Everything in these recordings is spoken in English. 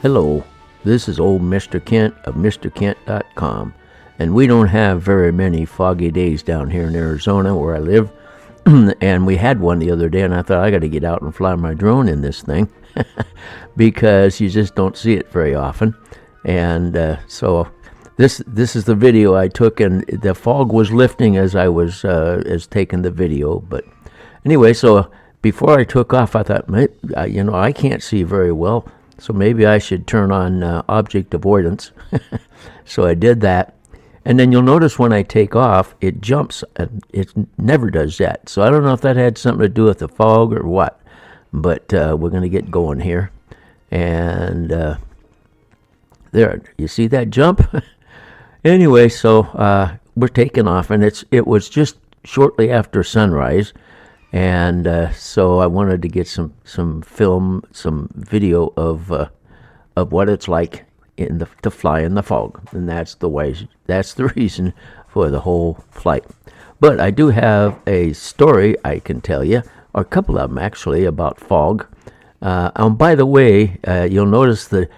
Hello, this is old Mr. Kent of MrKent.com, and we don't have very many foggy days down here in Arizona where I live, and we had one the other day, and I thought I got to get out and fly my drone in this thing because you just don't see it very often. And so this is the video I took, and the fog was lifting as I was taking the video. But anyway, so before I took off, I thought, I can't see very well, so maybe I should turn on object avoidance. So I did that. And then you'll notice when I take off, it jumps, and it never does that. So I don't know if that had something to do with the fog or what, but we're going to get going here. And there, you see that jump? Anyway, so we're taking off, and it was just shortly after sunrise. And so I wanted to get some film, some video of what it's like to fly in the fog, and that's the reason for the whole flight. But I do have a story I can tell you, or a couple of them actually, about fog. By the way, you'll notice that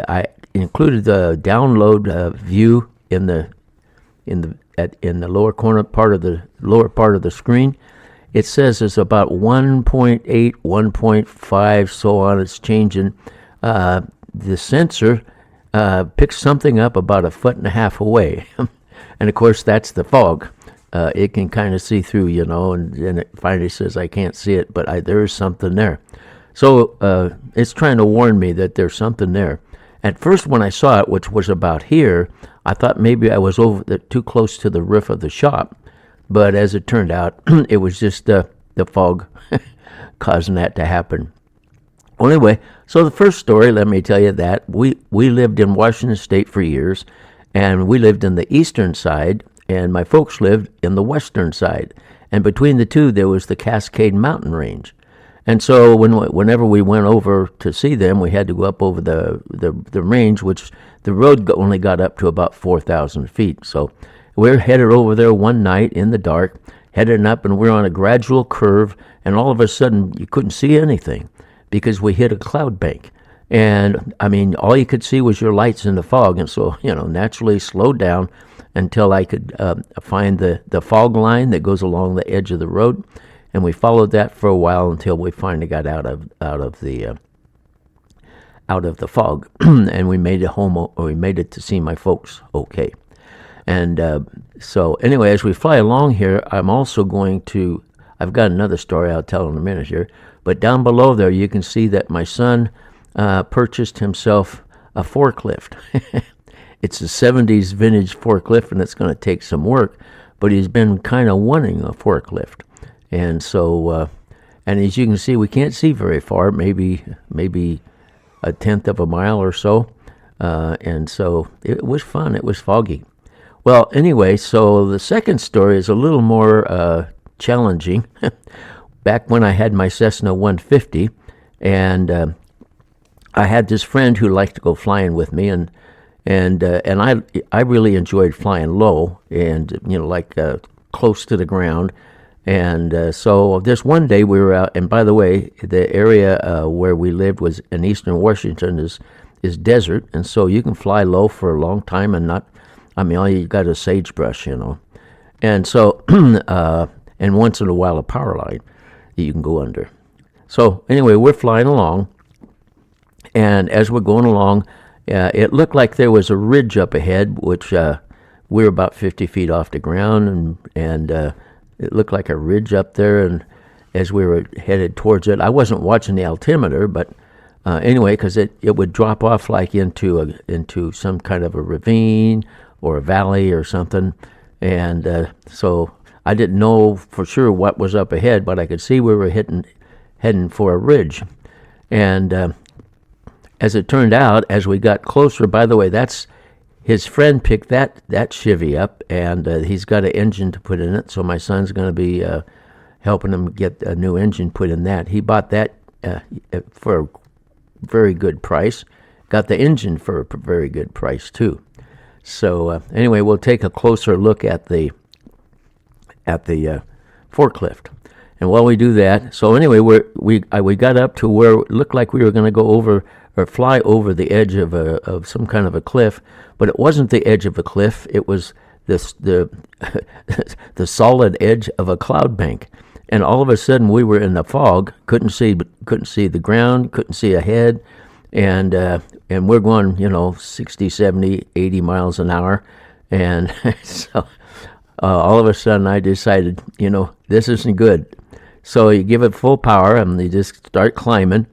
I included the download view in the lower corner part of the screen. It says it's about 1.8, 1.5, so on. It's changing. The sensor picks something up about 1.5 feet away. And, of course, that's the fog. It can kind of see through, and it finally says I can't see it, but there is something there. So it's trying to warn me that there's something there. At first, when I saw it, which was about here, I thought maybe I was too close to the roof of the shop. But as it turned out, it was just the fog causing that to happen. Well, anyway, so the first story, let me tell you that we lived in Washington State for years, and we lived in the eastern side, and my folks lived in the western side. And between the two, there was the Cascade Mountain Range. And so whenever we went over to see them, we had to go up over the range, which the road only got up to about 4,000 feet. So we're headed over there one night in the dark, heading up, and we're on a gradual curve, and all of a sudden you couldn't see anything because we hit a cloud bank. And, all you could see was your lights in the fog, and so, naturally slowed down until I could find the fog line that goes along the edge of the road, and we followed that for a while until we finally got out of the fog, and we made it home, or we made it to see my folks okay. And so anyway, as we fly along here, I've got another story I'll tell in a minute here, but down below there you can see that my son purchased himself a forklift. It's a 70s vintage forklift, and it's going to take some work, but he's been kind of wanting a forklift. And so, and as you can see, we can't see very far, maybe 1/10 of a mile or so, and so it was fun. It was foggy. Well, anyway, so the second story is a little more challenging. Back when I had my Cessna 150, and I had this friend who liked to go flying with me, and I really enjoyed flying low and close to the ground. And so this one day we were out, and by the way, the area where we lived was in eastern Washington is desert, and so you can fly low for a long time and not. All you got is sagebrush, and so, and once in a while a power line that you can go under. So anyway, we're flying along, and as we're going along, it looked like there was a ridge up ahead, which we were about 50 feet off the ground, and it looked like a ridge up there, and as we were headed towards it, I wasn't watching the altimeter, but anyway, because it would drop off like into some kind of a ravine or a valley or something, and so I didn't know for sure what was up ahead, but I could see we were heading for a ridge. And as it turned out, as we got closer, by the way, that's his friend picked that Chevy up, and he's got an engine to put in it, so my son's going to be helping him get a new engine put in that. He bought that for a very good price, got the engine for a very good price too. So anyway, we'll take a closer look at the forklift. And while we do that, so anyway, we got up to where it looked like we were going to go over or fly over the edge of some kind of a cliff, but it wasn't the edge of a cliff. It was the solid edge of a cloud bank. And all of a sudden, we were in the fog. Couldn't see the ground. Couldn't see ahead, and we're going 60, 70, 80 miles an hour, and so all of a sudden I decided this isn't good. So you give it full power and you just start climbing,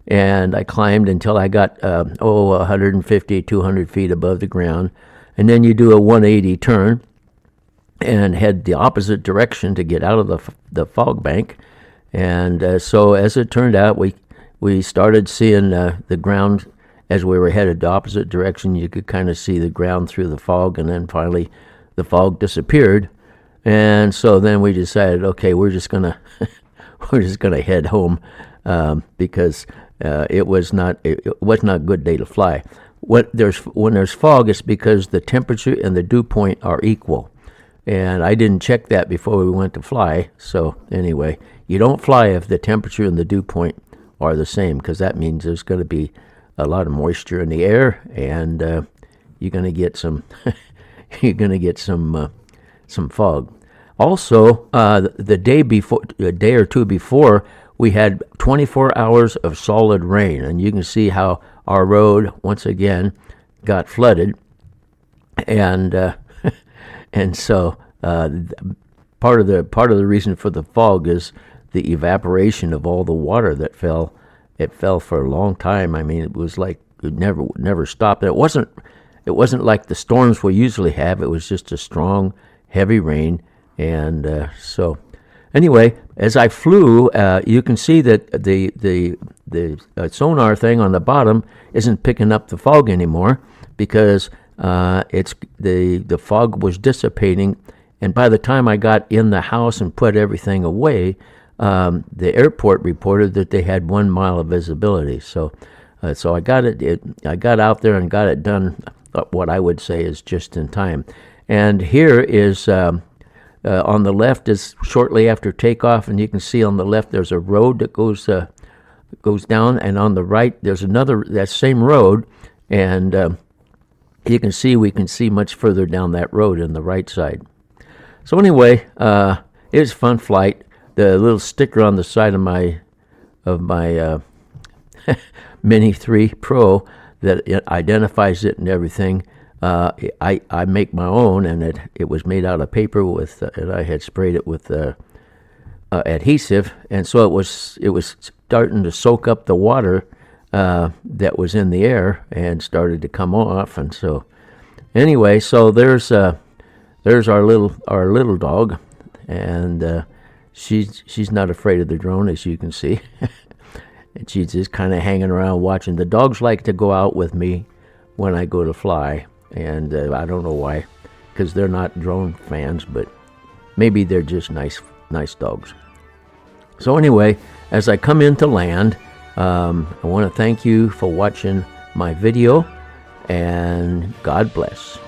and I climbed until I got 150, 200 feet above the ground, and then you do a 180 turn and head the opposite direction to get out of the fog bank. And so as it turned out, we started seeing the ground as we were headed the opposite direction. You could kind of see the ground through the fog, and then finally the fog disappeared. And so then we decided, okay, we're just gonna head home because it was not a good day to fly. When there's fog, it's because the temperature and the dew point are equal. And I didn't check that before we went to fly. So anyway, you don't fly if the temperature and the dew point are the same, because that means there's going to be a lot of moisture in the air, and you're going to get some some fog. Also, the day or two before, we had 24 hours of solid rain, and you can see how our road once again got flooded, and and so part of the reason for the fog is the evaporation of all the water that fell. It fell for a long time. I mean, it was like it never stopped. It wasn't like the storms we usually have. It was just a strong, heavy rain, and so anyway, as I flew, you can see that the sonar thing on the bottom isn't picking up the fog anymore, because it's the fog was dissipating, and by the time I got in the house and put everything away, the airport reported that they had 1 mile of visibility. So I got I got out there and got it done. What I would say is just in time. And here is on the left is shortly after takeoff, and you can see on the left there's a road that goes down, and on the right there's another that same road, and you can see we can see much further down that road on the right side. So anyway, it was a fun flight. The little sticker on the side of my Mini 3 Pro that identifies it and everything, I make my own, and it was made out of paper with, and I had sprayed it with adhesive, and so it was starting to soak up the water that was in the air and started to come off. And so anyway, so there's our little dog, and she's not afraid of the drone, as you can see. And she's just kind of hanging around watching. The dogs like to go out with me when I go to fly, and I don't know why, because they're not drone fans, but maybe they're just nice dogs. So anyway, as I come into land, I want to thank you for watching my video, and God bless.